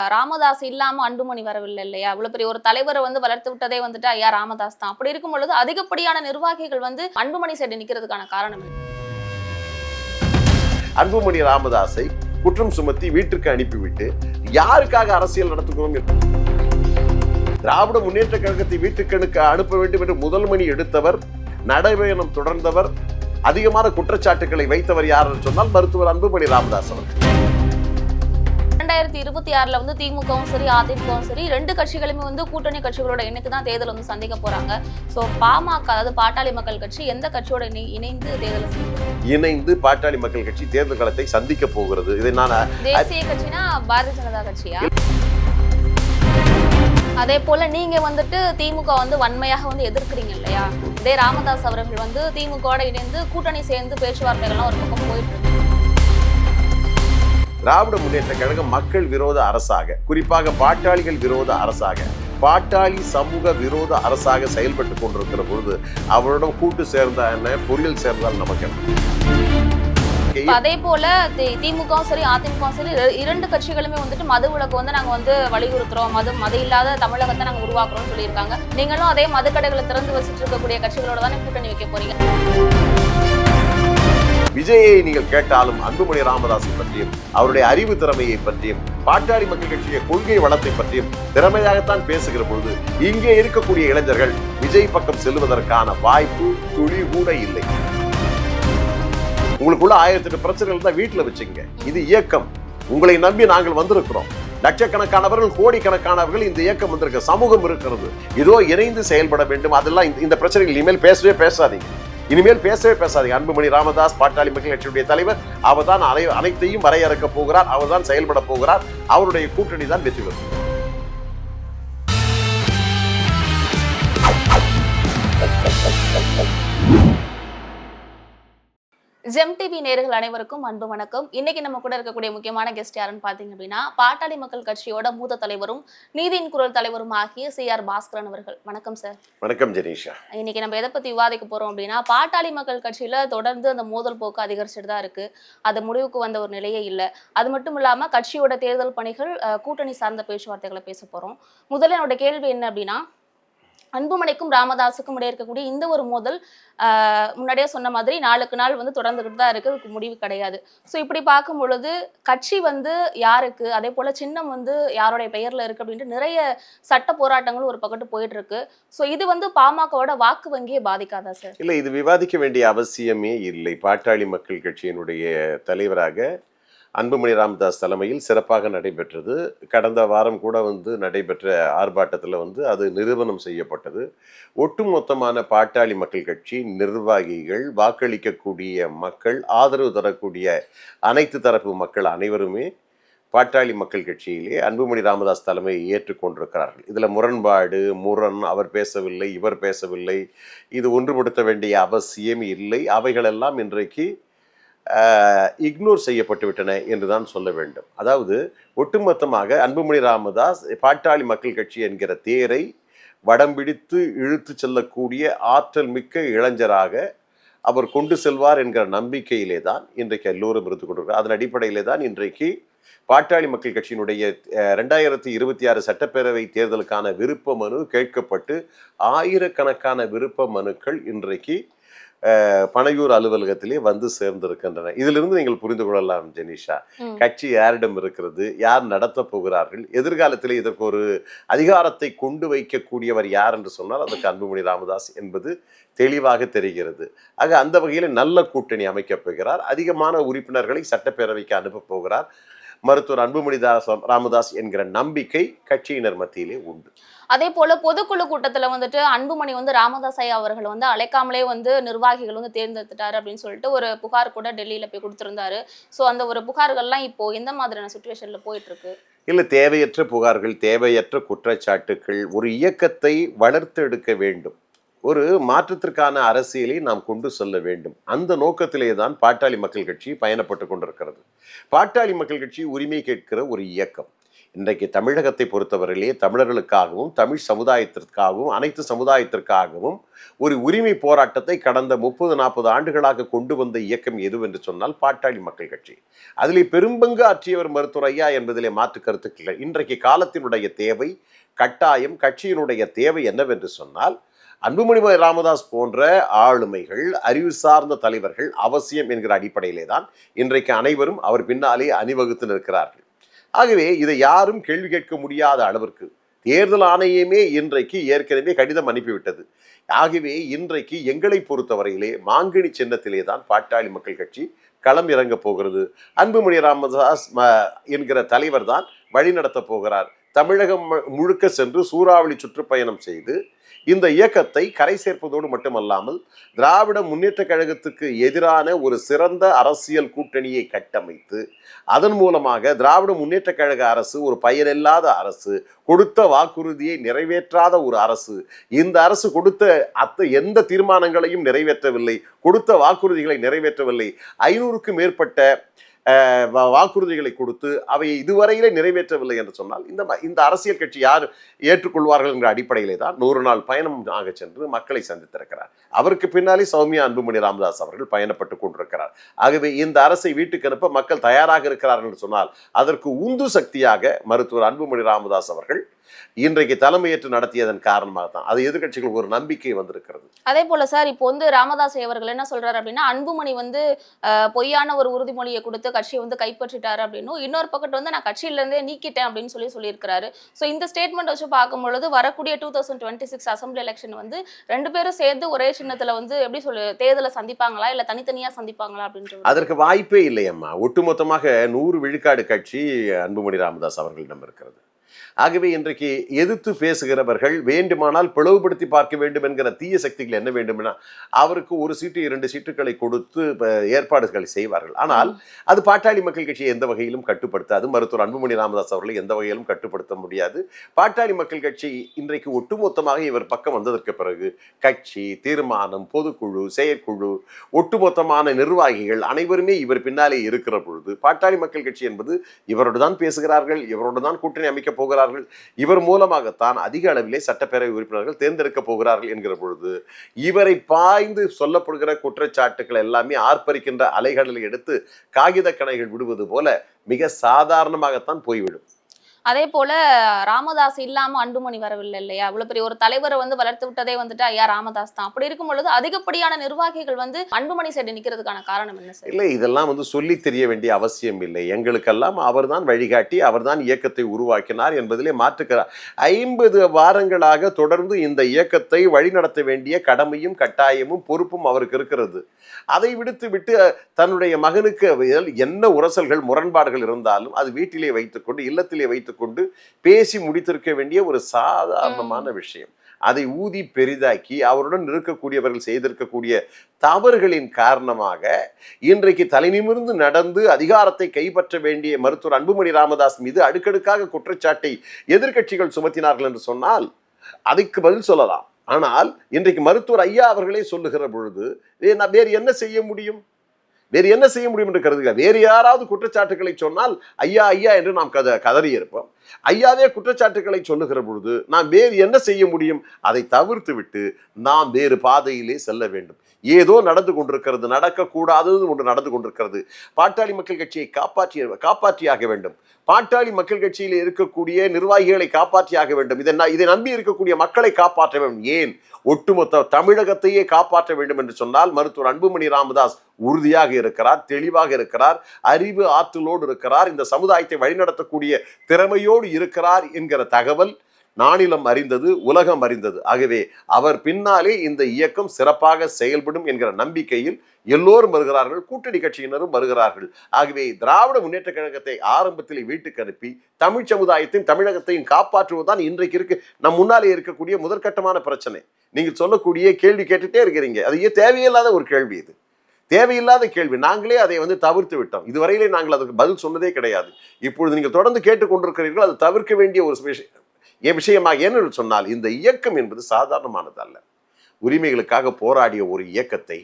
ராமதாஸ் இல்லாம அன்புமணி வரவில்லை இல்லையா? அவ்வளவு பெரிய ஒரு தலைவரை வளர்த்து விட்டதே ஐயா ராமதாஸ் தான். அப்படி இருக்கும் பொழுது அதிகப்படியான நிர்வாகிகள் அன்புமணி சைடு நிக்கிறதுக்கான காரணம் என்ன? அன்புமணி ராமதாஸை குற்றம் சுமத்தி வீட்டிற்கு அனுப்பிவிட்டு யாருக்காக அரசியல் நடத்துகிறோம்? திராவிட முன்னேற்ற கழகத்தை வீட்டுக்கு அனுப்ப வேண்டும் என்று முதல் மணி எடுத்தவர், நடைபயணம் தொடர்ந்தவர், அதிகமான குற்றச்சாட்டுகளை வைத்தவர் யார் என்று சொன்னால் மருத்துவர் அன்புமணி ராமதாஸ் அவர்கள். 2026 திமுகவும் சரி அதிமுகவும் சரி ரெண்டு கட்சிகளுமே கூட்டணி கட்சிகளோட இணைத்து தான் தேர்தல் சந்திக்க போறாங்க. சோ பாமக அதாவது பாட்டாளி மக்கள் கட்சி எந்த கட்சியோட இணைந்து தேர்தல் இணைந்து பாட்டாளி மக்கள் கட்சி தேர்தல் களத்தை சந்திக்க போகிறது. இதை நான் தேசிய கட்சினா பாரதிய ஜனதா கட்சியா? அதே போல நீங்க திமுக வன்மையாக எதிர்க்கிறீங்க இல்லையா? இதே ராமதாஸ் அவர்கள் திமுக இணைந்து கூட்டணி சேர்ந்து பேச்சுவார்த்தைகள்லாம் ஒரு பக்கம் போயிட்டு இருக்கு. திராவிட முன்னேற்ற கழகம் மக்கள் விரோத அரசாக, குறிப்பாக பாட்டாளிகள் விரோத அரசாக, பாட்டாளி சமூக விரோத அரசாக செயல்பட்டு கொண்டிருக்கிற பொழுது அவரிடம் கூட்டு சேர்ந்தா என்ன, பொறியியல் சேர்ந்தால் நமக்கு அதே போல திமுகவும் சரி அதிமுகவும் சரி இரண்டு கட்சிகளுமே மது விலக்கு நாங்க வலியுறுத்துறோம், மத இல்லாத தமிழகத்தை நாங்க உருவாக்குறோம்னு சொல்லியிருக்காங்க. நீங்களும் அதே மது கடைகளை திறந்து வச்சுட்டு இருக்கக்கூடிய கட்சிகளோட தானே கூட்டணி வைக்க போறீங்க. விஜயை நீங்கள் கேட்டாலும் அன்புமணி ராமதாஸை பற்றியும் அவருடைய அறிவு திறமையை பற்றியும் பாட்டாளி மக்கள் கட்சிய கொள்கை வளத்தை பற்றியும் திறமையாகத்தான் பேசுகிற பொழுது இங்கே இருக்கக்கூடிய இளைஞர்கள் விஜய் பக்கம் செல்வதற்கான வாய்ப்பு துளி கூட இல்லை. உங்களுக்குள்ள 1008 பிரச்சனைகள் தான் வீட்டுல வச்சுங்க. இது இயக்கம், உங்களை நம்பி நாங்கள் வந்திருக்கிறோம். லட்சக்கணக்கானவர்கள், கோடிக்கணக்கானவர்கள் இந்த இயக்கம் வந்திருக்க, சமூகம் இருக்கிறது. இதோ இணைந்து செயல்பட வேண்டும். அதெல்லாம் இந்த பிரச்சனைகள் இனிமேல் பேசவே பேசாதீங்க. அன்புமணி ராமதாஸ் பாட்டாளி மக்கள் கட்சியுடைய தலைவர், அவர் தான் அனைத்தையும் வரையறுக்க போகிறார், அவர் தான் செயல்பட போகிறார். அவருடைய கூட்டணி தான் வெற்றி பெறும். ஜெம் டிவி நேயர்கள் அனைவருக்கும் அன்பு வணக்கம். இன்னைக்கு நம்ம கூட இருக்கக்கூடிய முக்கியமான கெஸ்ட் யாருன்னு பாத்தீங்க அப்படின்னா பாட்டாளி மக்கள் கட்சியோட மூத்த தலைவரும் நீதியின் குரல் தலைவரும் ஆகிய CR பாஸ்கரன் அவர்கள். வணக்கம் சார். வணக்கம் ஜெனீஷா. இன்னைக்கு நம்ம எதை பத்தி விவாதிக்க போறோம் அப்படின்னா பாட்டாளி மக்கள் கட்சியில தொடர்ந்து அந்த மோதல் போக்கு அதிகரிச்சுட்டு தான் இருக்கு. அது முடிவுக்கு வந்த ஒரு நிலையே இல்லை. அது மட்டும் இல்லாம கட்சியோட தேர்தல் பணிகள், கூட்டணி சார்ந்த பேச்சுவார்த்தைகளை பேச போறோம். முதல்ல என்னோட கேள்வி என்ன அப்படின்னா, அன்புமணிக்கும் ராமதாஸுக்கும் இடையே இருக்கக்கூடிய இந்த ஒரு மோதல் முன்னாடியே சொன்ன மாதிரி நாளுக்கு நாள் தொடர்ந்துகிட்டு தான் இருக்கு, அதுக்கு முடிவு கிடையாது. ஸோ இப்படி பார்க்கும் பொழுது கட்சி யாருக்கு, அதே போல சின்னம் யாருடைய பெயர்ல இருக்கு அப்படின்ட்டு நிறைய சட்ட போராட்டங்களும் ஒரு பக்கத்து போயிட்டு இருக்கு. ஸோ இது பாமகவோட வாக்கு வங்கியை பாதிக்காதா சார்? இல்லை, இது விவாதிக்க வேண்டிய அவசியமே இல்லை. பாட்டாளி மக்கள் கட்சியினுடைய தலைவராக அன்புமணி ராமதாஸ் தலைமையில் சிறப்பாக நடைபெற்றது. கடந்த வாரம் கூட நடைபெற்ற ஆர்ப்பாட்டத்தில் அது நிரூபணம் செய்யப்பட்டது. ஒட்டுமொத்தமான பாட்டாளி மக்கள் கட்சி நிர்வாகிகள், வாக்களிக்கக்கூடிய மக்கள், ஆதரவு தரக்கூடிய அனைத்து தரப்பு மக்கள் அனைவருமே பாட்டாளி மக்கள் கட்சியிலே அன்புமணி ராமதாஸ் தலைமையை ஏற்றுக்கொண்டிருக்கிறார்கள். இதில் முரண்பாடு, அவர் பேசவில்லை, இவர் பேசவில்லை, இது ஒன்றுபடுத்த வேண்டிய அவசியம் இல்லை. அவைகளெல்லாம் இன்றைக்கு இக்னோர் செய்யப்பட்டு விட்டன என்றுதான் சொல்ல வேண்டும். அதாவது ஒட்டுமொத்தமாக அன்புமணி ராமதாஸ் பாட்டாளி மக்கள் கட்சி என்கிற தேரை வடம்பிடித்து இழுத்து செல்லக்கூடிய ஆற்றல் மிக்க இளைஞராக அவர் கொண்டு செல்வார் என்கிற நம்பிக்கையிலே தான் இன்றைக்கு எல்லோரும் இருந்து கொண்டிருக்கிறார். அதன் அடிப்படையிலே தான் இன்றைக்கு பாட்டாளி மக்கள் கட்சியினுடைய 2026 சட்டப்பேரவை தேர்தலுக்கான விருப்ப மனு கேட்கப்பட்டு ஆயிரக்கணக்கான விருப்ப மனுக்கள் இன்றைக்கு பனையூர் அலுவலகத்திலே சேர்ந்திருக்கின்றன. இதிலிருந்து நீங்கள் புரிந்து கொள்ளலாம் ஜெனீஷா, கட்சி யாரிடம் இருக்கிறது, யார் நடத்த போகிறார்கள், எதிர்காலத்திலே இதற்கு ஒரு அதிகாரத்தை கொண்டு வைக்கக்கூடியவர் யார் என்று சொன்னால் அதற்கு அன்புமணி ராமதாஸ் என்பது தெளிவாக தெரிகிறது. ஆக அந்த வகையில் நல்ல கூட்டணி அமைக்கப் போகிறார். அதிகமான உறுப்பினர்களை சட்டப்பேரவைக்கு அனுப்ப போகிறார் மருத்துவர் அன்புமணி ராமதாஸ் என்கிற நம்பிக்கை கட்சியினர் மத்தியிலே உண்டு. அதே போல பொதுக்குழு கூட்டத்துல அன்புமணி ராமதாஸ் ஐயா அவர்கள் அழைக்காமலே நிர்வாகிகள் தேர்ந்தெடுத்துட்டாரு அப்படின்னு சொல்லிட்டு ஒரு புகார் கூட டெல்லியில போய் கொடுத்திருந்தாரு. சோ அந்த ஒரு புகார்கள்லாம் இப்போ எந்த மாதிரியான சிச்சுவேஷன்ல போயிட்டு இருக்கு? இல்ல, தேவையற்ற புகார்கள், தேவையற்ற குற்றச்சாட்டுகள். ஒரு இயக்கத்தை வளர்த்தெடுக்க வேண்டும், ஒரு மாற்றத்திற்கான அரசியலை நாம் கொண்டு செல்ல வேண்டும். அந்த நோக்கத்திலே தான் பாட்டாளி மக்கள் கட்சி பயணப்பட்டு கொண்டிருக்கிறது. பாட்டாளி மக்கள் கட்சி உரிமை கேட்கிற ஒரு இயக்கம். இன்றைக்கு தமிழகத்தை பொறுத்தவரையிலே தமிழர்களுக்காகவும் தமிழ் சமுதாயத்திற்காகவும் அனைத்து சமுதாயத்திற்காகவும் ஒரு உரிமை போராட்டத்தை கடந்த 30-40 ஆண்டுகளாக கொண்டு வந்த இயக்கம் எதுவென்று சொன்னால் பாட்டாளி மக்கள் கட்சி. அதிலே பெரும்பங்கு ஆற்றியவர் மருத்துவர் ஐயா என்பதிலே மாற்று கருத்துக்கள். இன்றைக்கு காலத்தினுடைய தேவை, கட்டாயம், கட்சியினுடைய தேவை என்னவென்று சொன்னால் அன்புமணி ராமதாஸ் போன்ற ஆளுமைகள், அறிவு சார்ந்த தலைவர்கள் அவசியம் என்கிற அடிப்படையிலே தான் இன்றைக்கு அனைவரும் அவர் பின்னாலே அணிவகுத்து நிற்கிறார்கள். ஆகவே இதை யாரும் கேள்வி கேட்க முடியாத அளவிற்கு தேர்தல் ஆணையமே இன்றைக்கு ஏற்கனவே கடிதம் அனுப்பிவிட்டது. ஆகவே இன்றைக்கு எங்களை பொறுத்தவரையிலே மாங்கனி சின்னத்திலே தான் பாட்டாளி மக்கள் கட்சி களம் இறங்க போகிறது. அன்புமணி ராமதாஸ் என்கிற தலைவர் தான் வழிநடத்த போகிறார். தமிழகம் முழுக்க சென்று சூறாவளி சுற்றுப்பயணம் செய்து இந்த இயக்கத்தை கரை சேர்ப்பதோடு மட்டுமல்லாமல் திராவிட முன்னேற்ற கழகத்துக்கு எதிரான ஒரு சிறந்த அரசியல் கூட்டணியை கட்டமைத்து அதன் மூலமாக திராவிட முன்னேற்ற கழக அரசு ஒரு பயனில்லாத அரசு, கொடுத்த வாக்குறுதியை நிறைவேற்றாத ஒரு அரசு, இந்த அரசு கொடுத்த எந்த தீர்மானங்களையும் நிறைவேற்றவில்லை, கொடுத்த வாக்குறுதிகளை நிறைவேற்றவில்லை, 500க்கும் மேற்பட்ட வாக்குறுதிகளை கொடுத்து அவை இதுவரையிலே நிறைவேற்றவில்லை என்று சொன்னால் இந்த அரசியல் கட்சி யார் ஏற்றுக்கொள்வார்கள் என்ற அடிப்படையிலே தான் 100 நாள் பயணம் ஆக சென்று மக்களை சந்தித்திருக்கிறார். அவருக்கு பின்னாலே சௌமியா அன்புமணி ராமதாஸ் அவர்கள் பயணப்பட்டு கொண்டிருக்கிறார். ஆகவே இந்த அரசை வீட்டுக்கு அனுப்ப மக்கள் தயாராக இருக்கிறார்கள் என்று சொன்னால் அதற்கு உந்து சக்தியாக மருத்துவர் அன்புமணி ராமதாஸ் அவர்கள் இன்றைக்கு தலைமையேற்று நடத்தியதன் காரணமாக தான் அது எதிர்கட்சிகள் ஒரு நம்பிக்கை வந்திருக்கிறது. அதே போல சார், இப்போ ராமதாஸ் அவர்கள் என்ன சொல்றாரு அப்படின்னா, அன்புமணி பொய்யான ஒரு உறுதிமொழியை கொடுத்து கட்சியை கைப்பற்றிட்டாரு அப்படின்னும், இன்னொரு பக்கத்து நான் கட்சியில இருந்தே நீக்கிட்டேன் அப்படின்னு சொல்லியிருக்கிறாரு. ஸோ இந்த ஸ்டேட்மெண்ட் வச்சு பார்க்கும் பொழுது வரக்கூடிய 2026 அசம்பிளி எலெக்ஷன் 2 பேரும் சேர்ந்து ஒரே சின்னத்துல எப்படி தேர்தலை சந்திப்பாங்களா இல்ல தனித்தனியா சந்திப்பாங்களா அப்படின்றது அதற்கு வாய்ப்பே இல்லையம்மா. ஒட்டுமொத்தமாக 100 விழுக்காடு கட்சி அன்புமணி ராமதாஸ் அவர்களிடம் இருக்கிறது. ஆகவே இன்றைக்கு எதிர்த்து பேசுகிறவர்கள் வேண்டுமானால் பிளவுபடுத்தி பார்க்க வேண்டும் என்கிற தீய சக்திகள் என்ன வேண்டும்னா அவருக்கு 1 சீட்டு 2 சீட்டுகளை கொடுத்து ஏற்பாடுகளை செய்வார்கள். ஆனால் அது பாட்டாளி மக்கள் கட்சியை எந்த வகையிலும் கட்டுப்படுத்தாது. மருத்துவர் அன்புமணி ராமதாஸ் அவர்களை எந்த வகையிலும் கட்டுப்படுத்த முடியாது. பாட்டாளி மக்கள் கட்சி இன்றைக்கு ஒட்டுமொத்தமாக இவர் பக்கம் வந்ததற்கு பிறகு கட்சி, தீர்மானம், பொதுக்குழு, செயற்குழு, ஒட்டுமொத்தமான நிர்வாகிகள் அனைவருமே இவர் பின்னாலே இருக்கிற பொழுது பாட்டாளி மக்கள் கட்சி என்பது இவரோடு தான் பேசுகிறார்கள், இவரோடு தான் கூட்டணி அமைக்க போகிறார்கள், இவர் மூலமாகத்தான் அதிக அளவிலே சட்டப்பேரவை உறுப்பினர்கள் தேர்ந்தெடுக்க போகிறார்கள் என்கிற பொழுது இவரை பாய்ந்து சொல்லப்படுகிற குற்றச்சாட்டுகள் எல்லாமே ஆர்ப்பரிக்கின்ற அலைகளில் எடுத்து காகித கணைகள் விடுவது போல மிக சாதாரணமாகத்தான் போய்விடும். அதே போல ராமதாஸ் இல்லாம அன்புமணி வரவில்லை இல்லையா? அவ்வளவு பெரிய ஒரு தலைவரை வளர்த்து விட்டதே ஐயா ராமதாஸ் தான். அப்படி இருக்கும் பொழுது அதிகப்படியான நிர்வாகிகள் அன்புமணி சைடு நிக்கிறதுக்கான காரணம் என்ன சார்? இல்லை, இதெல்லாம் சொல்லி தெரிய வேண்டிய அவசியம் இல்லை. எங்களுக்கெல்லாம் அவர்தான் வழிகாட்டி, அவர்தான் இயக்கத்தை உருவாக்கினார் என்பதிலே மாற்றுக்கிறார். 50 வாரங்களாக தொடர்ந்து இந்த இயக்கத்தை வழிநடத்த வேண்டிய கடமையும் கட்டாயமும் பொறுப்பும் அவருக்கு இருக்கிறது. அதை விட்டு தன்னுடைய மகனுக்கு என்ன உரசல்கள் முரண்பாடுகள் இருந்தாலும் அது வீட்டிலே வைத்துக்கொண்டு இல்லத்திலே வைத்துக்கொண்டு பேசி முடித்திருக்க வேண்டிய ஒரு சாதாரணமான விஷயம். அதை ஊதி பெரிதாக்கி அவருடன் இருக்கக்கூடியவர்கள் செய்திருக்கக்கூடிய தவறுகளின் காரணமாக இன்றைக்கு தலைநிமிர்ந்து நடந்து அதிகாரத்தை கைப்பற்ற வேண்டிய மருத்துவர் அன்புமணி ராமதாஸ் மீது அடுக்கடுக்காக குற்றச்சாட்டை எதிர்க்கட்சிகள் சுமத்தினார்கள் என்று சொன்னால் அதுக்கு பதில் சொல்லலாம். ஆனால் இன்றைக்கு மருத்துவர் ஐயா அவர்களே சொல்லுகிற பொழுது வேறு என்ன செய்ய முடியும்? வேறு என்ன செய்ய முடியும் என்று கருதுக. வேறு யாராவது குற்றச்சாட்டுகளை சொன்னால் ஐயா ஐயா என்று நாம் கதறி இருப்போம். ஐயாவே குற்றச்சாட்டுகளை சொல்லுகிற பொழுது நாம் வேறு என்ன செய்ய முடியும்? அதை தவிர்த்து விட்டு நாம் வேறு பாதையிலே செல்ல வேண்டும். ஏதோ நடந்து கொண்டிருக்கிறது, நடக்கக்கூடாதது ஒன்று நடந்து கொண்டிருக்கிறது. பாட்டாளி மக்கள் கட்சியை காப்பாற்றியாக வேண்டும். பாட்டாளி மக்கள் கட்சியில் இருக்கக்கூடிய நிர்வாகிகளை காப்பாற்றியாக வேண்டும். இதை நம்பி இருக்கக்கூடிய மக்களை காப்பாற்ற வேண்டும். ஏன் ஒட்டுமொத்த தமிழகத்தையே காப்பாற்ற வேண்டும் என்று சொன்னால் மருத்துவர் அன்புமணி ராமதாஸ் உறுதியாக இருக்கிறார், தெளிவாக இருக்கிறார், அறிவு ஆற்றலோடு இருக்கிறார், இந்த சமுதாயத்தை வழிநடத்தக்கூடிய திறமையோடு இருக்கிறார் என்கிற தகவல் நானிலம் அறிந்தது, உலகம் அறிந்தது. ஆகவே அவர் பின்னாலே இந்த இயக்கம் சிறப்பாக செயல்படும் என்கிற நம்பிக்கையில் எல்லோரும் வருகிறார்கள், கூட்டணி கட்சியினரும் வருகிறார்கள். ஆகவே திராவிட முன்னேற்ற கழகத்தை ஆரம்பத்தில் வீட்டுக்கு அனுப்பி தமிழ் சமுதாயத்தையும் தமிழகத்தையும் காப்பாற்றுவதுதான் இன்றைக்கு நம் முன்னாலே இருக்கக்கூடிய முதற்கட்டமான பிரச்சனை. நீங்கள் சொல்லக்கூடிய கேள்வி கேட்டுட்டே இருக்கிறீங்க. அது தேவையில்லாத ஒரு கேள்வி. இது தேவையில்லாத கேள்வி. நாங்களே அதை தவிர்த்து விட்டோம். இதுவரையிலே நாங்கள் அதுக்கு பதில் சொன்னதே கிடையாது. இப்பொழுது நீங்கள் தொடர்ந்து கேட்டுக்கொண்டிருக்கிறீர்கள். அது தவிர்க்க வேண்டிய ஒரு விஷயமாக ஏன்னு சொன்னால் இந்த இயக்கம் என்பது சாதாரணமானது அல்ல. உரிமைகளுக்காக போராடிய ஒரு இயக்கத்தை,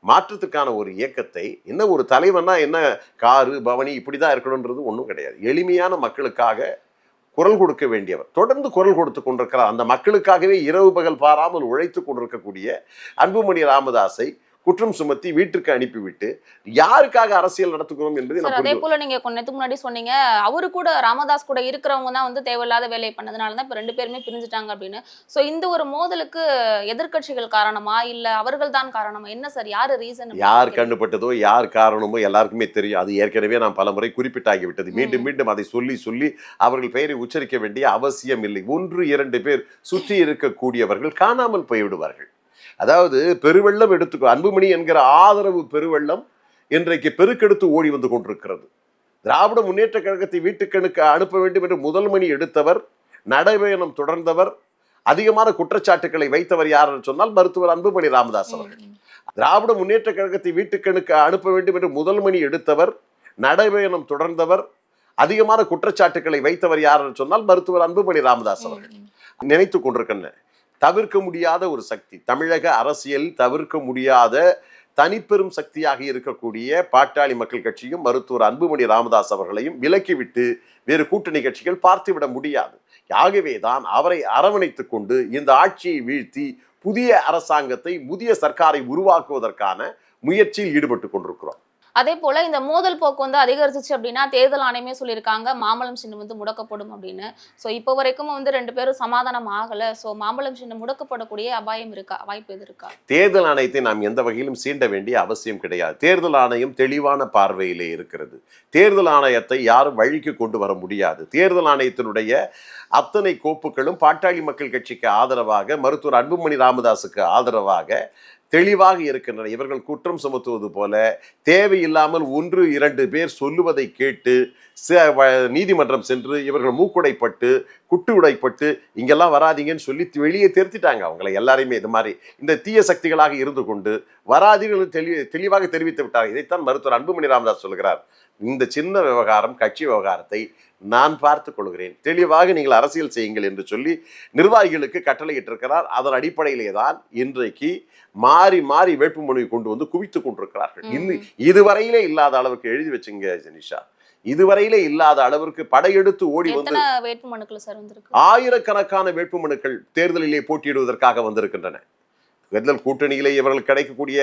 மாற்றத்துக்கான ஒரு இயக்கத்தை, என்ன ஒரு தலைவனா என்ன காரு பவனி இப்படிதான் இருக்கணும்ன்றது ஒன்றும் கிடையாது. எளிமையான மக்களுக்காக குரல் கொடுக்க வேண்டியவர், தொடர்ந்து குரல் கொடுத்து கொண்டிருக்கிறார். அந்த மக்களுக்காகவே இரவு பகல் பாராமல் உழைத்து கொண்டிருக்கக்கூடிய அன்புமணி ராமதாஸை குற்றம் சுமத்தி வீட்டுக்கு அனுப்பிவிட்டு யாருக்காக அரசியல் நடத்துகிறோம் என்பதை சார், அதே போல நீங்க கொஞ்ச நேரத்துக்கு முன்னாடி சொன்னீங்க அவரு கூட ராமதாஸ் கூட இருக்கிறவங்க தான் வந்து தேவையில்லாத வேலையை பண்ணதுனாலதான் இப்ப 2 பேருமே பிரிஞ்சுட்டாங்க அப்படின்னு. சோ இந்த ஒரு மோதலுக்கு எதிர்க்கட்சிகள் காரணமா இல்ல அவர்கள் தான் காரணமா, என்ன சார், யாரு ரீசன்? யார் கண்டுபட்டதோ யார் காரணமோ எல்லாருக்குமே தெரியும். அது ஏற்கனவே நான் பலமுறை குறிப்பிட்டாகிவிட்டது. மீண்டும் மீண்டும் அதை சொல்லி சொல்லி அவர்கள் பெயரை உச்சரிக்க வேண்டிய அவசியம் இல்லை. 1-2 பேர் சுற்றி இருக்கக்கூடியவர்கள் காணாமல் போய்விடுவார்கள். அதாவது பெருவெள்ளம் எடுத்துக்கோ, அன்புமணி என்கிற ஆதரவு பெருவெள்ளம் இன்றைக்கு பெருக்கெடுத்து ஓடி வந்து கொண்டிருக்கிறது. திராவிட முன்னேற்ற கழகத்தை வீட்டுக்கணுக்கு அனுப்ப வேண்டும் என்று முதல் மணி எடுத்தவர், நடைபயணம் தொடர்ந்தவர், அதிகமான குற்றச்சாட்டுக்களை வைத்தவர் யார் என்று சொன்னால் மருத்துவர் அன்புமணி ராமதாஸ் அவர்கள். திராவிட முன்னேற்ற கழகத்தை வீட்டுக்கணுக்கு அனுப்ப வேண்டும் என்று முதல் மணி எடுத்தவர், நடைபயணம் தொடர்ந்தவர், அதிகமான குற்றச்சாட்டுக்களை வைத்தவர் யார் என்று சொன்னால் மருத்துவர் அன்புமணி ராமதாஸ் அவர்கள். நினைத்து கொண்டிருக்கின்றன தவிர்க்க முடியாத ஒரு சக்தி, தமிழக அரசியல் தவிர்க்க முடியாத தனிப்பெரும் சக்தியாக இருக்கக்கூடிய பாட்டாளி மக்கள் கட்சியும் மருத்துவர் அன்புமணி ராமதாஸ் அவர்களையும் விலக்கிவிட்டு வேறு கூட்டணி கட்சிகள் பார்த்துவிட முடியாது. ஆகவேதான் அவரை அரவணைத்துக் கொண்டு இந்த ஆட்சியை வீழ்த்தி புதிய அரசாங்கத்தை, புதிய சர்க்காரை உருவாக்குவதற்கான முயற்சியில் ஈடுபட்டு கொண்டிருக்கிறோம். அதே போல இந்த மோதல் போக்கு வந்து அதிகரிச்சிச்சு அப்படின்னா தேர்தல் ஆணையமே சொல்லியிருக்காங்க மாம்பழம் சின்னம் வந்து முடக்கப்படும் அப்படின்னு. ஸோ இப்போ வரைக்கும் வந்து 2 பேரும் சமாதானம் ஆகல. ஸோ மாம்பழம் சின்னம் முடக்கப்படக்கூடிய அபாயம் இருக்கா, வாய்ப்பு எது இருக்கா? தேர்தல் ஆணையத்தை நாம் எந்த வகையிலும் சீண்ட வேண்டிய அவசியம் கிடையாது. தேர்தல் ஆணையம் தெளிவான பார்வையிலே இருக்கிறது. தேர்தல் ஆணையத்தை யாரும் வழிக்கு கொண்டு வர முடியாது. தேர்தல் ஆணையத்தினுடைய அத்தனை கோப்புகளும் பாட்டாளி மக்கள் கட்சிக்கு ஆதரவாக, மருத்துவர் அன்புமணி ராமதாஸுக்கு ஆதரவாக தெளிவாக இருக்கின்றன. இவர்கள் குற்றம் சுமத்துவது போல தேவையில்லாமல் 1-2 பேர் சொல்லுவதை கேட்டு நீதிமன்றம் சென்று இவர்கள் மூக்குடைப்பட்டு குட்டு உடைப்பட்டு இங்கெல்லாம் வராதிங்கன்னு சொல்லி வெளியே தெரிவித்தாங்க அவங்களை எல்லாரையுமே. இது மாதிரி இந்த தீய சக்திகளாக இருந்து கொண்டு வராதிகள் தெளிவாக தெரிவித்து விட்டார்கள். இதைத்தான் மருத்துவர் அன்புமணி ராமதாஸ் சொல்கிறார். இந்த சின்ன விவகாரம், கட்சி விவகாரத்தை நான் பார்த்துக் கொள்கிறேன், தெளிவாக நீங்கள் அரசியல் செய்யுங்கள் என்று சொல்லி நிர்வாகிகளுக்கு கட்டளையிட்டிருக்கிறார். அதன் அடிப்படையிலே தான் இன்றைக்கு மாறி மாறி வேட்புமனுவை கொண்டு வந்து குவித்துக் கொண்டிருக்கிறார்கள். இன்னும் இதுவரையிலே இல்லாத அளவுக்கு எழுதி வச்சுங்க ஜெனிஷா, இதுவரையிலே இல்லாத அளவிற்கு படையெடுத்து ஓடி வந்து வேட்புமனுக்கள் சார் வந்திருக்கு. ஆயிரக்கணக்கான வேட்புமனுக்கள் தேர்தலிலே போட்டியிடுவதற்காக வந்திருக்கின்றன. தேர்தல் கூட்டணியிலே இவர்கள் கிடைக்கக்கூடிய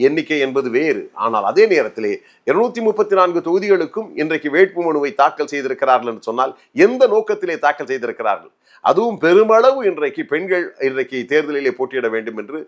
எண்ணிக்கை என்பது வேறு. ஆனால் அதே நேரத்திலே 234 தொகுதிகளுக்கும் இன்றைக்கு வேட்புமனுவை தாக்கல் செய்திருக்கிறார்கள் என்று சொன்னால் எந்த நோக்கத்திலே தாக்கல் செய்திருக்கிறார்கள்? அதுவும் பெருமளவு இன்றைக்கு பெண்கள் இன்றைக்கு தேர்தலிலே போட்டியிட வேண்டும் என்று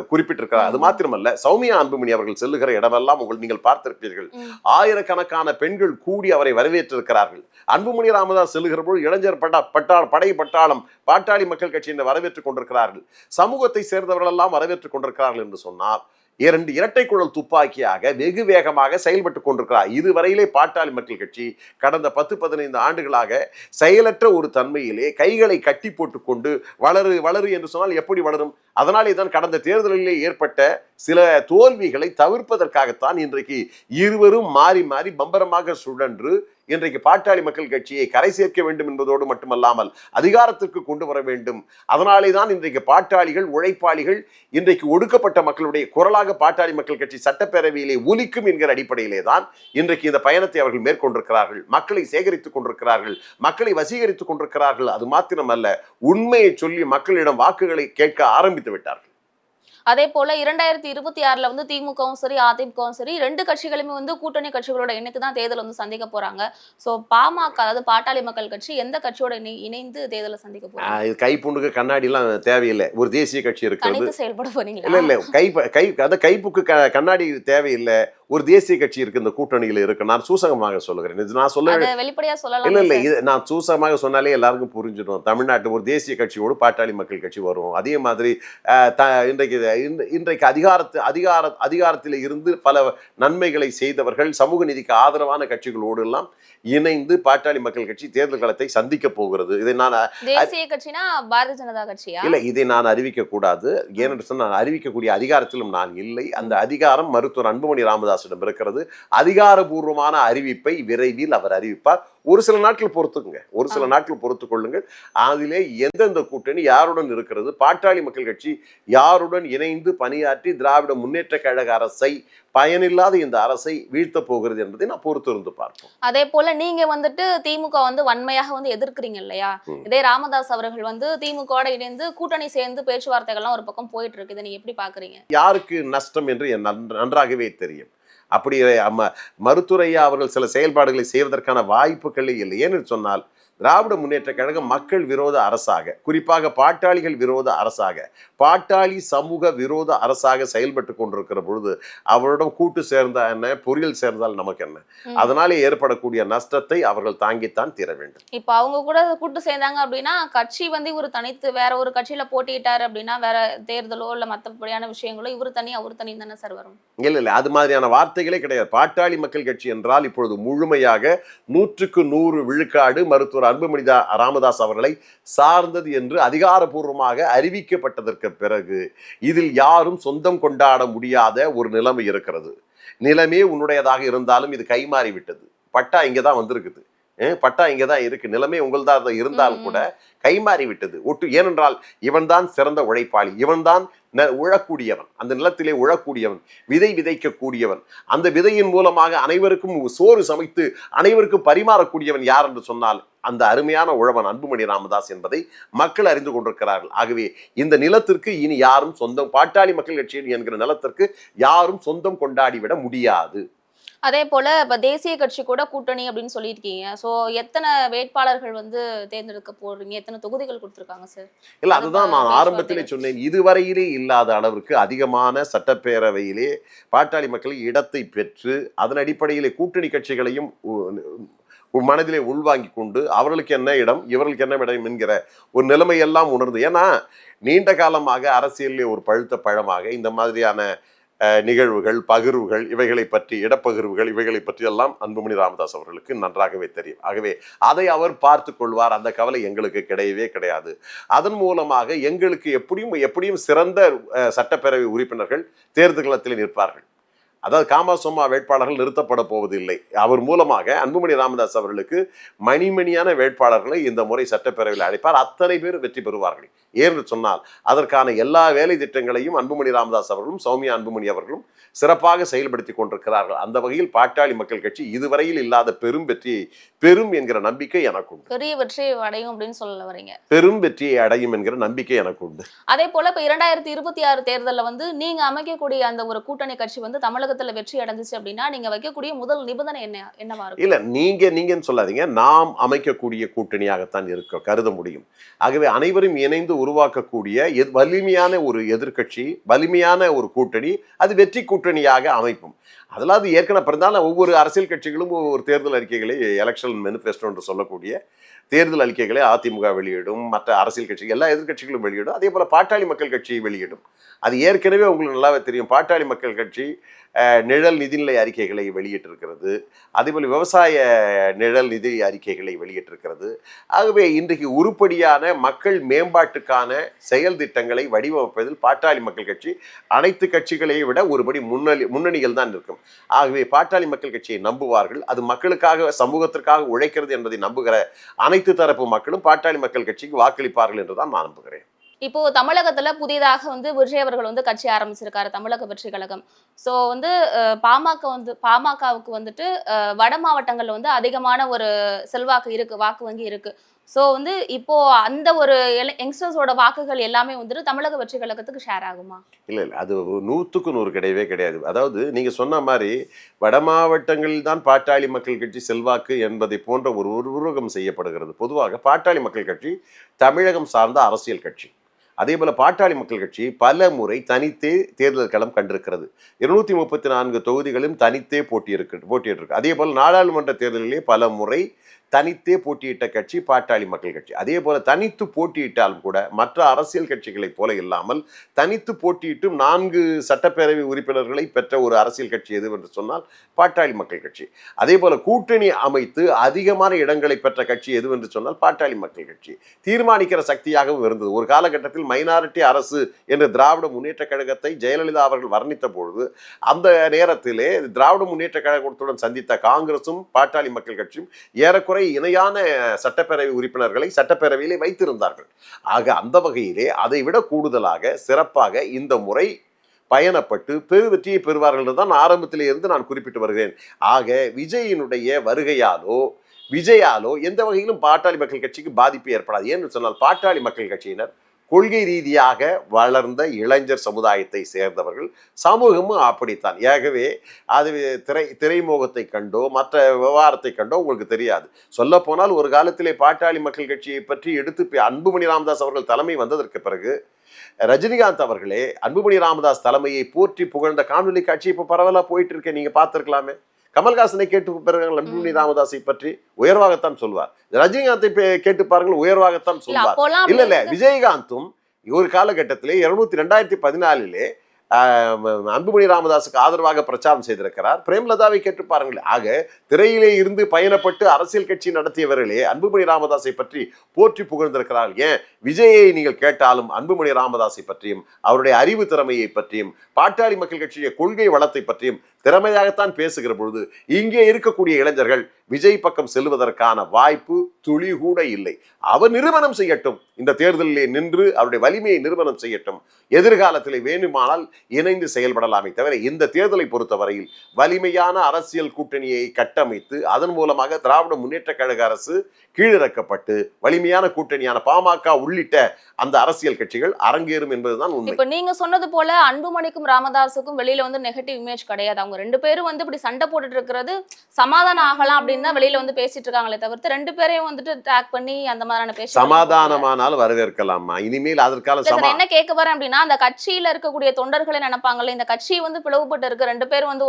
குறிப்பிட்டிருக்கிறார். அது மாத்திரமல்ல, சௌமியா அன்புமணி அவர்கள் செல்லுகிற இடமெல்லாம் நீங்கள் பார்த்திருப்பீர்கள், ஆயிரக்கணக்கான பெண்கள் கூடி அவரை வரவேற்றிருக்கிறார்கள். அன்புமணி ராமதாஸ் செல்லுகிற போது இளைஞர் படை பட்டாளம் பாட்டாளி மக்கள் கட்சியினர் வரவேற்றுக் கொண்டிருக்கிறார்கள். சமூகத்தை சேர்ந்தவர்கள் எல்லாம் வரவேற்றுக் கொண்டிருக்கிறார்கள் என்று சொன்னால் 2 இரட்டை குழல் துப்பாக்கியாக வெகு வேகமாக செயல்பட்டு கொண்டிருக்கிறார். இதுவரையிலே பாட்டாளி மக்கள் கட்சி கடந்த 10-15 ஆண்டுகளாக செயலற்ற ஒரு தன்மையிலே கைகளை கட்டி போட்டு கொண்டு வளரு என்று சொன்னால் எப்படி வளரும்? அதனாலே தான் கடந்த தேர்தலிலே ஏற்பட்ட சில தோல்விகளை தவிர்ப்பதற்காகத்தான் இன்றைக்கு இருவரும் மாறி மாறி பம்பரமாக சுழன்று இன்றைக்கு பாட்டாளி மக்கள் கட்சியை கரை சேர்க்க வேண்டும் என்பதோடு மட்டுமல்லாமல் அதிகாரத்திற்கு கொண்டு வர வேண்டும். அதனாலே தான் இன்றைக்கு பாட்டாளிகள், உழைப்பாளிகள், இன்றைக்கு ஒடுக்கப்பட்ட மக்களுடைய குரலாக பாட்டாளி மக்கள் கட்சி சட்டப்பேரவையிலே ஒலிக்கும் என்கிற அடிப்படையிலே தான் இன்றைக்கு இந்த பயணத்தை அவர்கள் மேற்கொண்டிருக்கிறார்கள். மக்களை சேகரித்துக் கொண்டிருக்கிறார்கள், மக்களை வசீகரித்துக் கொண்டிருக்கிறார்கள். அது மாத்திரமல்ல, உண்மையை சொல்லி மக்களிடம் வாக்குகளை கேட்க ஆரம்பித்து விட்டார்கள். அதே போல 2026 வந்து திமுகவும் சரி அதிமுகவும் சரி 2 கட்சிகளுமே வந்து கூட்டணி கட்சிகளோட இணைத்து தான் தேர்தல் வந்து சந்திக்க போறாங்க. சோ பாமக, அதாவது பாட்டாளி மக்கள் கட்சி எந்த கட்சியோட இணைந்து தேர்தலை சந்திக்க போறாங்க? இது கைப்புண்ணுக்கு கண்ணாடி எல்லாம் தேவையில்லை. ஒரு தேசிய கட்சி இருக்கிறது, செயல்பட போறீங்களா? இல்ல கைப்புக்கு கண்ணாடி தேவையில்லை. ஒரு தேசிய கட்சி இருக்கு, இந்த கூட்டணியில இருக்கு. நான் சூசகமாக சொல்லுகிறேன், நான் சொல்ல வெளிப்படையா சொல்லலாம். இல்ல இது நான் சூசகமாக சொன்னாலே எல்லாருக்கும் புரிஞ்சிடும். தமிழ்நாட்டு ஒரு தேசிய கட்சியோடு பாட்டாளி மக்கள் கட்சி வரும். அதே மாதிரி இன்றைக்கு அதிகாரத்தில் இருந்து பல நன்மைகளை செய்தவர்கள், சமூக நீதிக்கு ஆதரவான கட்சிகளோடு எல்லாம் இணைந்து பாட்டாளி மக்கள் கட்சி தேர்தல் களத்தை சந்திக்க போகிறது. இதை நான் தேசிய கட்சினா பாரதிய ஜனதா கட்சியா? இல்ல, இதை நான் அறிவிக்க கூடாது. ஏனென்று சொன்னால் நான் அறிவிக்கக்கூடிய அதிகாரத்திலும் நான் இல்லை. அந்த அதிகாரம் மருத்துவர் அன்புமணி ராமதாஸிடம் இருக்கிறது. அதிகாரபூர்வமான அறிவிப்பை விரைவில் அவர் அறிவிப்பார். ஒரு சில நாட்கள் பொறுத்துக்குங்க, ஒரு சில நாட்கள் பொறுத்து கொள்ளுங்கள். அதிலே எந்தெந்த கூட்டணி யாருடன் இருக்கிறது, பாட்டாளி மக்கள் கட்சி யாருடன் இணைந்து பணியாற்றி திராவிட முன்னேற்ற கழக அரசை, பயனில்லாத இந்த அரசை வீழ்த்த போகிறது என்பதை நான் பொறுத்து இருந்து பார்ப்போம். அதே போல நீங்க வந்துட்டு திமுக வந்து வன்மையாக வந்து எதிர்க்கிறீங்க இல்லையா? இதே ராமதாஸ் அவர்கள் வந்து திமுகவோட இணைந்து கூட்டணி சேர்ந்து பேச்சுவார்த்தைகள்லாம் ஒரு பக்கம் போயிட்டு இருக்கு. இதை நீங்க எப்படி பாக்குறீங்க? யாருக்கு நஷ்டம் என்று நன்றாகவே தெரியும். அப்படி மருத்துவரையா அவர்கள் சில செயல்பாடுகளை செய்வதற்கான வாய்ப்புகளே இல்லை. ஏன்னு சொன்னால் திராவிட முன்னேற்ற கழகம் மக்கள் விரோத அரசாக, குறிப்பாக பாட்டாளிகள் விரோத அரசாக, பாட்டாளி சமூக விரோத அரசாக செயல்பட்டு கொண்டிருக்கிற பொழுது அவரிடம் கூட்டு சேர்ந்தா என்ன, பொறியியல் சேர்ந்தால் நமக்கு என்ன? அதனாலே ஏற்படக்கூடிய நஷ்டத்தை அவர்கள் தாங்கித்தான் தீர வேண்டும். இப்ப அவங்க கூட கூட்டு சேர்ந்தாங்க அப்படின்னா கட்சி வந்து இவர் தனித்து வேற ஒரு கட்சியில போட்டியிட்டாரு அப்படின்னா வேற தேர்தலோ இல்ல மத்தபடியான விஷயங்களோ இவர் தனி அவர் தனி தானே சார் வரும்? இல்ல அது மாதிரியான வார்த்தைகளே கிடையாது. பாட்டாளி மக்கள் கட்சி என்றால் இப்பொழுது முழுமையாக 100க்கு 100 விழுக்காடு மருத்துவர் அன்புமணி ராமதாஸ் அவர்களை சார்ந்தது என்று அதிகாரப்பூர்வமாக அறிவிக்கப்பட்டதற்கு பிறகு இதில் யாரும் சொந்தம் கொண்டாட முடியாத ஒரு நிலைமை இருக்கிறது. நிலமே உன்னுடையதாக இருந்தாலும் இது கைமாறி விட்டது. பட்டா இங்கதான் வந்திருக்குது, பட்டா இங்கதான் இருக்கு, நிலைமை உங்கள்தான் இருந்தாலும் கூட கைமாறி விட்டது ஒட்டு. ஏனென்றால் இவன்தான் சிறந்த உழைப்பாளி, இவன்தான் உழக்கூடியவன், அந்த நிலத்திலே உழக்கூடியவன், விதை விதைக்கக்கூடியவன், அந்த விதையின் மூலமாக அனைவருக்கும் சோறு சமைத்து அனைவருக்கும் பரிமாறக்கூடியவன் யார் என்று சொன்னால் அந்த அருமையான உழவன் அன்புமணி ராமதாஸ் என்பதை மக்கள் அறிந்து கொண்டிருக்கிறார்கள். ஆகவே இந்த நிலத்திற்கு இனி யாரும் சொந்தம், பாட்டாளி மக்கள் கட்சி என்கிற நிலத்திற்கு யாரும் சொந்தம் கொண்டாடிவிட முடியாது. அதே போல இப்ப தேசிய கட்சி கூட கூட்டணி அப்படின்னு சொல்லியிருக்கீங்க. சோ எத்தனை வேட்பாளர்கள் வந்து தேர்ந்தெடுக்க போறீங்க? எத்தனை தொகுதிகள் கொடுத்திருக்காங்க சார்? இல்ல அதுதான் நான் ஆரம்பத்திலே சொன்னேன். இதுவரையிலே இல்லாத அளவிற்கு அதிகமான சட்டப்பேரவையிலே பாட்டாளி மக்கள் இடத்தை பெற்று அதன் அடிப்படையிலே கூட்டணி கட்சிகளையும் மனதிலே உள்வாங்கி கொண்டு அவர்களுக்கு என்ன இடம், இவர்களுக்கு என்ன இடம் என்கிற ஒரு நிலைமையெல்லாம் உணர்ந்து, ஏன்னா நீண்ட காலமாக அரசியலிலே ஒரு பழுத்த பழமாக இந்த மாதிரியான நிகழ்வுகள், பகிர்வுகள், இவைகளை பற்றி, இடப்பகிர்வுகள், இவைகளை பற்றி எல்லாம் அன்புமணி ராமதாஸ் அவர்களுக்கு நன்றாகவே தெரியும். ஆகவே அதை அவர் பார்த்து கொள்வார். அந்த கவலை எங்களுக்கு கிடையவே கிடையாது. அதன் மூலமாக எங்களுக்கு எப்படியும் சிறந்த சட்டப்பேரவை உறுப்பினர்கள் தேர்தல் களத்தில் நிற்பார்கள். அதாவது காமா சோமா வேட்பாளர்கள் நிறுத்தப்பட போவதில்லை. அவர் மூலமாக அன்புமணி ராமதாஸ் அவர்களுக்கு மணிமணியான வேட்பாளர்களை இந்த முறை சட்டப்பேரவையில் அழைப்பார். அத்தனை பேர் வெற்றி பெறுவார்கள். ஏன்னு சொன்னால் அதற்கான எல்லா வேலை திட்டங்களையும் அன்புமணி ராமதாஸ் அவர்களும் சௌமியா அன்புமணி அவர்களும் சிறப்பாக செயல்படுத்தி கொண்டிருக்கிறார்கள். அந்த வகையில் பாட்டாளி மக்கள் கட்சி இதுவரையில் இல்லாத பெரும் வெற்றியை பெரும் என்கிற நம்பிக்கை எனக்கு உண்டு. பெரிய வெற்றியை அடையும் அப்படின்னு சொல்ல வரீங்க? பெரும் வெற்றியை அடையும் என்கிற நம்பிக்கை எனக்கு உண்டு. அதே போல இப்ப 2026 தேர்தலில் வந்து நீங்க அமைக்கக்கூடிய அந்த ஒரு கூட்டணி கட்சி வந்து தமிழகத்துல வெற்றி அடைஞ்சிச்சு அப்படின்னா நீங்க வைக்கக்கூடிய முதல் நிபந்தனை என்னவா இருக்கும்? இல்ல நீங்கன்னு சொல்லாதீங்க, நாம் அமைக்கக்கூடிய கூட்டணியாகத்தான் கருத முடியும். ஆகவே அனைவரும் இணைந்து உருவாக்கக்கூடிய வலிமையான ஒரு எதிர்கட்சி, வலிமையான ஒரு கூட்டணி, அது வெற்றி கூட்டணியாக அமைக்கும். அதெல்லாம் அது ஏற்கனவே பிறந்தாலும் ஒவ்வொரு அரசியல் கட்சிகளும் ஒவ்வொரு தேர்தல் அறிக்கைகளை, எலெக்ஷன் மேனிஃபெஸ்டோ என்று சொல்லக்கூடிய தேர்தல் அறிக்கைகளை அதிமுக வெளியிடும், மற்ற அரசியல் கட்சிகள் எல்லா எதிர்கட்சிகளும் வெளியிடும். அதே போல பாட்டாளி மக்கள் கட்சி வெளியிடும். அது ஏற்கனவே உங்களுக்கு நல்லாவே தெரியும். பாட்டாளி மக்கள் கட்சி நிழல் நிதிநிலை அறிக்கைகளை வெளியிட்டிருக்கிறது. அதேபோல் விவசாய நிழல் நிதி அறிக்கைகளை வெளியிட்டிருக்கிறது. ஆகவே இன்றைக்கு உருப்படியான மக்கள் மேம்பாட்டுக்கான செயல் திட்டங்களை வடிவமைப்பதில் பாட்டாளி மக்கள் கட்சி அனைத்து கட்சிகளையும் விட ஒருபடி முன்னணிகள் தான் இருக்கும். ஆகவே பாட்டாளி மக்கள் கட்சியை நம்புவார்கள். அது மக்களுக்காக, சமூகத்திற்காக உழைக்கிறது என்பதை நம்புகிற அனைத்து தரப்பு மக்களும் பாட்டாளி மக்கள் கட்சிக்கு வாக்களிப்பார்கள் என்றுதான் நான் நம்புகிறேன். இப்போ தமிழகத்துல புதிதாக வந்து விஜய் அவர்கள் வந்து கட்சி ஆரம்பிச்சிருக்காரு, தமிழக வெற்றி கழகம். சோ வந்து பாமகவுக்கு வந்துட்டு வட மாவட்டங்கள்ல வந்து அதிகமான ஒரு செல்வாக்கு இருக்கு, வாக்கு வங்கி இருக்கு. சோ வந்து இப்போ அந்த ஒரு யங்ஸ்டர்ஸோட வாக்குகள் எல்லாமே வந்துட்டு தமிழக வெற்றி கழகத்துக்கு ஷேர் ஆகுமா? இல்ல அது 100க்கு 100 கிடையவே கிடையாது. அதாவது நீங்க சொன்ன மாதிரி வட மாவட்டங்களில் தான் பாட்டாளி மக்கள் கட்சி செல்வாக்கு என்பதை போன்ற ஒரு உருவகம் செய்யப்படுகிறது. பொதுவாக பாட்டாளி மக்கள் கட்சி தமிழகம் சார்ந்த அரசியல் கட்சி. அதே போல பாட்டாளி மக்கள் கட்சி பல முறை தனித்தே தேர்தல் களம் கண்டிருக்கிறது. 234 தொகுதிகளும் தனித்தே போட்டியிட்டிருக்கு. அதே போல் நாடாளுமன்ற தேர்தலிலே பல முறை தனித்தே போட்டியிட்ட கட்சி பாட்டாளி மக்கள் கட்சி. அதே போல தனித்து போட்டியிட்டாலும் கூட மற்ற அரசியல் கட்சிகளைப் போல இல்லாமல் தனித்து போட்டியிட்டும் 4 சட்டப்பேரவை உறுப்பினர்களை பெற்ற ஒரு அரசியல் கட்சி எது என்று சொன்னால் பாட்டாளி மக்கள் கட்சி. அதே போல கூட்டணி அமைத்து அதிகமான இடங்களை பெற்ற கட்சி எது என்று சொன்னால் பாட்டாளி மக்கள் கட்சி. தீர்மானிக்கிற சக்தியாகவும் இருந்தது. ஒரு காலகட்டத்தில் மைனாரிட்டி அரசு என்ற திராவிட முன்னேற்ற கழகத்தை ஜெயலலிதா அவர்கள் வர்ணித்த பொழுது அந்த நேரத்திலே திராவிட முன்னேற்ற கழகத்துடன் சந்தித்த காங்கிரசும் பாட்டாளி மக்கள் கட்சியும் ஏறக்குறை முறை இணையான சட்டப்பேரவை உறுப்பினர்களை சட்டப்பேரவையிலே வைத்திருந்தார்கள். ஆக அந்த வகையிலே அதை விட கூடுதலாக சிறப்பாக இந்த முறை பயணப்பட்டு வெற்றியை பெறுவார்கள் என்று தான் ஆரம்பத்திலே இருந்து நான் குறிப்பிட்டு வருகிறேன். ஆக விஜயினுடைய வருகையாலோ விஜயாலோ எந்த வகையிலும் பாட்டாளி மக்கள் கட்சிக்கு பாதிப்பு ஏற்படாது. ஏன்னு சொன்னால் பாட்டாளி மக்கள் கட்சியினர் கொள்கை ரீதியாக வளர்ந்த இளைஞர் சமுதாயத்தை சேர்ந்தவர்கள், சமூகமும் அப்படித்தான். ஆகவே அது திரைமுகத்தை கண்டோ மற்ற விவகாரத்தை கண்டோ உங்களுக்கு தெரியாது. சொல்ல போனால் ஒரு காலத்திலே பாட்டாளி மக்கள் கட்சியை பற்றி எடுத்து அன்புமணி ராமதாஸ் அவர்கள் தலைமை வந்ததற்கு பிறகு ரஜினிகாந்த் அவர்களே அன்புமணி ராமதாஸ் தலைமையை போற்றி புகழ்ந்த காணொலி காட்சி இப்ப பரவலா போயிட்டு இருக்க, நீங்க பார்த்திருக்கலாமே. கமல்ஹாசனை கேட்டு பாருங்கள், அன்புமணி ராமதாஸை பற்றி உயர்வாகத்தான் சொல்வார். ரஜினிகாந்தை கேட்டு பாருங்கள், உயர்வாகத்தான் சொல்வார். இல்ல விஜயகாந்தும் ஒரு காலகட்டத்திலே 2014 அன்புமணி ராமதாஸுக்கு ஆதரவாக பிரச்சாரம் செய்திருக்கிறார். பிரேமலதாவை கேட்டு பாருங்கள். ஆக திரையிலே இருந்து பயணப்பட்டு அரசியல் கட்சி நடத்தியவர்களே அன்புமணி ராமதாஸை பற்றி போற்றி புகழ்ந்திருக்கிறார்கள். ஏன் விஜயை நீங்கள் கேட்டாலும் அன்புமணி ராமதாஸை பற்றியும் அவருடைய அறிவு திறமையை பற்றியும் பாட்டாளி மக்கள் கட்சிய கொள்கை வளத்தை பற்றியும் திறமையாகத்தான் பேசுகிற பொழுது இங்கே இருக்கக்கூடிய இளைஞர்கள் விஜய் பக்கம் செல்வதற்கான வாய்ப்பு துளி கூட இல்லை. அவர் நிறுவனம் செய்யட்டும், இந்த தேர்தலிலே நின்று அவருடைய வலிமையை நிறுவனம் செய்யட்டும். எதிர்காலத்திலே வேணுமானால் இணைந்து செயல்படலாமே தவிர இந்த தேர்தலை பொறுத்தவரையில் வலிமையான அரசியல் கூட்டணியை கட்டமைத்து அதன் மூலமாக திராவிட முன்னேற்ற கழக அரசு கீழிறக்கப்பட்டு வலிமையான கூட்டணியான பாமக உள்ளிட்ட அந்த அரசியல் கட்சிகள் அரங்கேறும் என்பதுதான் உண்மை. இப்ப நீங்க சொன்னது போல அன்புமணிக்கும் ராமதாஸுக்கும் வெளியில வந்து நெகட்டிவ் இமேஜ் கிடையாது. அவங்க ரெண்டு பேரும் வந்து இப்படி சண்டை போட்டுட்டு இருக்கிறது சமாதானம் ஆகலாம் அப்படின்னு தான் வெளியில வந்து பேசிட்டு இருக்காங்களே தவிர்த்து ரெண்டு பேரையும் வந்துட்டு டாக் பண்ணி அந்த மாதிரியான பேச சமாதானமானால் வரவேற்கலாமா? இனிமேல் அதற்கான என்ன கேட்க வரேன் அப்படின்னா, அந்த கட்சியில இருக்கக்கூடிய தொண்டர்களை நினைப்பாங்கல்ல, இந்த கட்சி வந்து பிளவுபட்டு இருக்கு, ரெண்டு பேரும் வந்து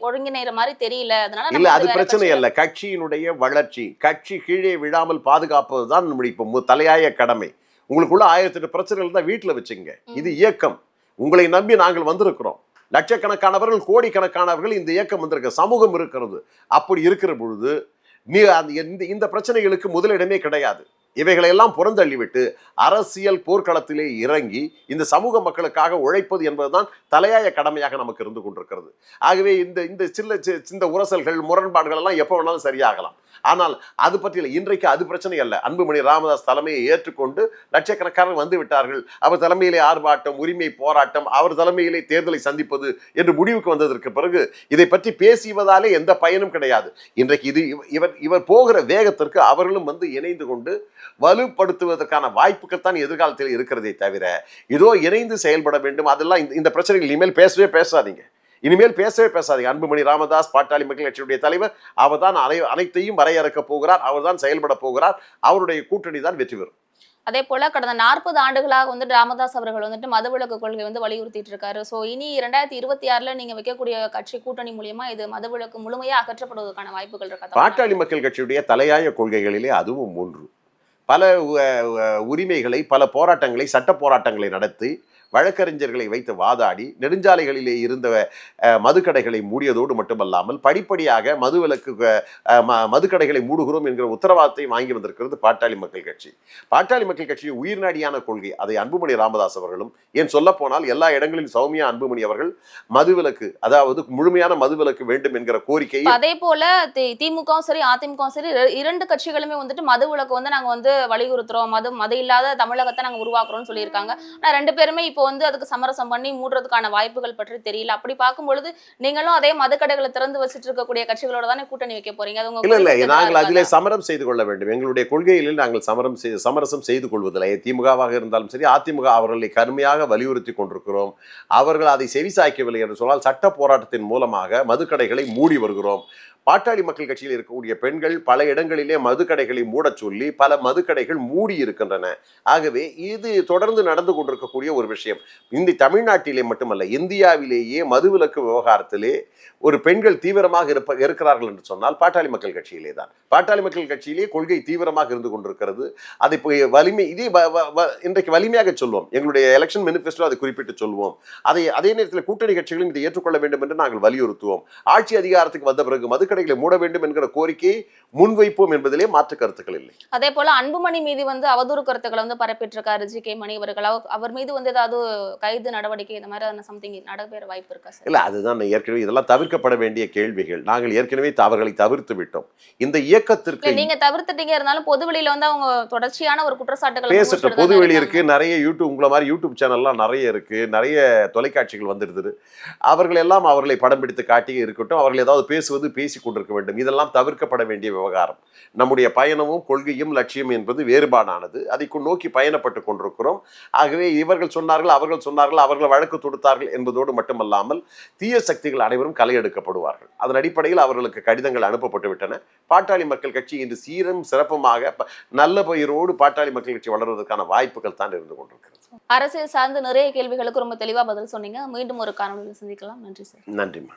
ஒருங்கிணைற மாதிரி தெரியல, அதனால இல்ல அது பிரச்சனை அல்ல. கட்சியினுடைய வளர்ச்சி, கட்சி கீழே விழாமல் பாதுகாப்பதுதான் நம்முடைய இப்போ தலையாய கடமை. உங்களுக்குள்ள 1008 பிரச்சனைகள் தான் வீட்டுல வச்சுங்க. இது இயக்கம், உங்களை நம்பி நாங்கள் வந்திருக்கிறோம். லட்சக்கணக்கானவர்கள் கோடிக்கணக்கானவர்கள் இந்த இயக்கம் வந்திருக்க, சமூகம் இருக்கிறது. அப்படி இருக்கிற பொழுது நீ இந்த பிரச்சனைகளுக்கு முதலிடமே கிடையாது. இவைகளை எல்லாம் புறந்தள்ளிவிட்டு அரசியல் போர்க்களத்திலே இறங்கி இந்த சமூக மக்களுக்காக உழைப்பது என்பதுதான் தலையாய கடமையாக நமக்கு இருந்து கொண்டிருக்கிறது. ஆகவே இந்த உரசல்கள் முரண்பாடுகள் எல்லாம் எப்போ வேணாலும் சரியாகலாம். ஆனால் அது பற்றி இல்லை. இன்றைக்கு அது பிரச்சனை அல்ல. அன்புமணி ராமதாஸ் தலைமையை ஏற்றுக்கொண்டு லட்சக்கணக்காரர்கள் வந்து விட்டார்கள். அவர் தலைமையிலே ஆர்ப்பாட்டம், உரிமை போராட்டம், அவர் தலைமையிலே தேர்தலை சந்திப்பது என்று முடிவுக்கு வந்ததற்கு பிறகு இதை பற்றி பேசுவதாலே எந்த பயனும் கிடையாது. இன்றைக்கு இவர் போகிற வேகத்திற்கு அவர்களும் வந்து இணைந்து கொண்டு வலுப்படுத்துவதற்கான வாய்ப்புகள் தான் எதிர்காலத்தில் இருக்கிறதே தவிர இதோ இணைந்து செயல்பட வேண்டும் அதெல்லாம் இந்த பிரச்சனைகள் இனிமேல் பேசாதீங்க. அன்புமணி ராமதாஸ் பாட்டாளி மக்கள் கட்சியுடைய தலைவர், அவர் தான் அனைத்தையும் வரையறுக்க போகிறார், அவர் தான் செயல்பட போகிறார், அவருடைய கூட்டணி தான் வெற்றி பெறும். அதே போல கடந்த 40 ஆண்டுகளாக வந்து ராமதாஸ் அவர்கள் வந்துட்டு மதுவிலக்கு கொள்கை வந்து வலியுறுத்திட்டு இருக்காரு. சோ இனி 2026 நீங்க வைக்கக்கூடிய கட்சி கூட்டணி மூலியமா இது மதுவிலக்கு முழுமையா அகற்றப்படுவதற்கான வாய்ப்புகள் இருக்கா? பாட்டாளி மக்கள் கட்சியுடைய தலையாய கொள்கைகளிலே அதுவும் ஒன்று. பல உரிமைகளை, பல போராட்டங்களை, சட்ட போராட்டங்களை நடத்தி வழக்கறிஞர்களை வைத்து வாதாடி நெடுஞ்சாலைகளிலே இருந்த மதுக்கடைகளை மூடியதோடு மட்டுமல்லாமல் படிப்படியாக மதுக்கடைகளை மூடுகிறோம் என்கிற உத்தரவாதத்தை வாங்கி வந்திருக்கிறது பாட்டாளி மக்கள் கட்சி. பாட்டாளி மக்கள் கட்சியின் உயிர்நாடியான கொள்கை, அதை அன்புமணி ராமதாஸ் அவர்களும், ஏன் சொல்ல போனால் எல்லா இடங்களிலும் சௌமியா அன்புமணி அவர்கள் மதுவிலக்கு, அதாவது முழுமையான மதுவிலக்கு வேண்டும் என்கிற கோரிக்கை. அதே போல திமுகவும் சரி அதிமுகவும் சரி இரண்டு கட்சிகளுமே வந்துட்டு மதுவிலக்கு வந்து நாங்க வந்து வலியுறுத்துறோம், மது இல்லாத தமிழகத்தை நாங்க உருவாக்குறோம்னு சொல்லியிருக்காங்க. ஆனா ரெண்டு பேருமே இப்போ வந்து அதுக்கு சமரசம் பண்ணி மூடுறதுக்கான வாய்ப்புகள் பற்றி தெரியல. அப்படி பார்க்கும் பொழுது நீங்களும் அதே மதுக்கடைகளை திறந்து வச்சுட்டு இருக்கக்கூடிய கட்சிகளோட தானே கூட்டணி வைக்க போறீங்க? இல்ல நாங்கள் அதிலே சமரம் செய்து கொள்ள வேண்டும். எங்களுடைய கொள்கைகளில் நாங்கள் சமரசம் செய்து கொள்வதில்லை. திமுகவாக இருந்தாலும் சரி அதிமுக அவர்களை கடுமையாக வலியுறுத்தி கொண்டிருக்கிறோம். அவர்கள் அதை செவிசாய்க்கவில்லை என்று சொன்னால் சட்ட போராட்டத்தின் மூலமாக மதுக்கடைகளை மூடி வருகிறோம். பாட்டாளி மக்கள் கட்சியில் இருக்கக்கூடிய பெண்கள் பல இடங்களிலே மதுக்கடைகளை மூடச் சொல்லி பல மதுக்கடைகள் மூடி இருக்கின்றன. ஆகவே இது தொடர்ந்து நடந்து கொண்டிருக்கக்கூடிய ஒரு விஷயம். இந்த தமிழ்நாட்டிலே மட்டுமல்ல, இந்தியாவிலேயே மதுவிலக்கு விவகாரத்திலே ஒரு பெண்கள் தீவிரமாக இருக்கிறார்கள் என்று சொன்னால் பாட்டாளி மக்கள் கட்சியிலே தான். பாட்டாளி மக்கள் கட்சியிலே கொள்கை தீவிரமாக இருந்து கொண்டிருக்கிறது. அதை வலிமை இதே இன்றைக்கு வலிமையாக சொல்வோம். எங்களுடைய எலெக்ஷன் மேனிஃபெஸ்டோ அதை குறிப்பிட்டு சொல்வோம். அதே நேரத்தில் கூட்டணி கட்சிகளும் இதை ஏற்றுக்கொள்ள வேண்டும் என்று நாங்கள் வலியுறுத்துவோம். ஆட்சி அதிகாரத்துக்கு வந்த பிறகு மதுக்கடை சாக்கடைகளை மூட வேண்டும் என்கிற கோரிக்கையை முன்வைப்போம் என்பதிலே மாற்று கருத்துக்கள் இல்லை. அதே போல அன்புமணி மீது வந்து அவதூறு கருத்துக்களை வந்து பரப்பிட்டிருக்காரு ஜி.கே. மணி அவர்கள். அவர் மீது வந்து ஏதாவது கைது நடவடிக்கை இந்த மாதிரி சம்திங் நடைபெற வாய்ப்பு இருக்கா சார்? இல்லை, அதுதான் நான் ஏற்கனவே இதெல்லாம் தவிர்க்கப்பட வேண்டிய கேள்விகள். நாங்கள் ஏற்கனவே அவர்களை தவிர்த்து விட்டோம். இந்த இயக்கத்திற்கு நீங்க தவிர்த்துட்டீங்க, இருந்தாலும் பொதுவெளியில வந்து அவங்க தொடர்ச்சியான ஒரு குற்றச்சாட்டுகள் பேசட்ட பொதுவெளி இருக்கு, நிறைய யூடியூப் உங்களை மாதிரி யூடியூப் சேனல்லாம் நிறைய இருக்கு, நிறைய தொலைக்காட்சிகள் வந்துடுது. அவர்கள் எல்லாம் அவர்களை படம் பிடித்து காட்டி இருக்கட்டும், அவர்கள் ஏதாவது பேசுவது பேசி கொண்டிருக்க வேண்டும். இதெல்லாம் தவிர்க்கப்பட வேண்டிய விவகாரம். நம்முடைய பயணமும் கொள்கையும் லட்சியம் என்பது வேறுபாடானது. அதை நோக்கி பயணப்பட்டு கொண்டிருக்கிறோம். ஆகவே இவர்கள் சொன்னார்கள், அவர்கள் சொன்னார்கள், அவர்கள் வழக்கு தொடுத்தார்கள் என்பதோடு மட்டுமல்லாமல் தீய சக்திகள் அனைவரும் களை எடுக்கப்படுவார்கள். அதன் அடிப்படையில் அவர்களுக்கு கடிதங்கள் அனுப்பப்பட்டு விட்டன. பாட்டாளி மக்கள் கட்சி இன்று சீரும் சிறப்புமாக நல்ல பெயரோடு பாட்டாளி மக்கள் கட்சி வளர்வதற்கான வாய்ப்புகள் தான் இருந்து கொண்டிருக்கிறது. அரசியல் சார்ந்து நிறைய கேள்விகளுக்கு ரொம்ப தெளிவா பதில் சொன்னீங்க. மீண்டும் ஒரு காணொலியில் சந்திக்கலாம். நன்றி சார். நன்றிமா.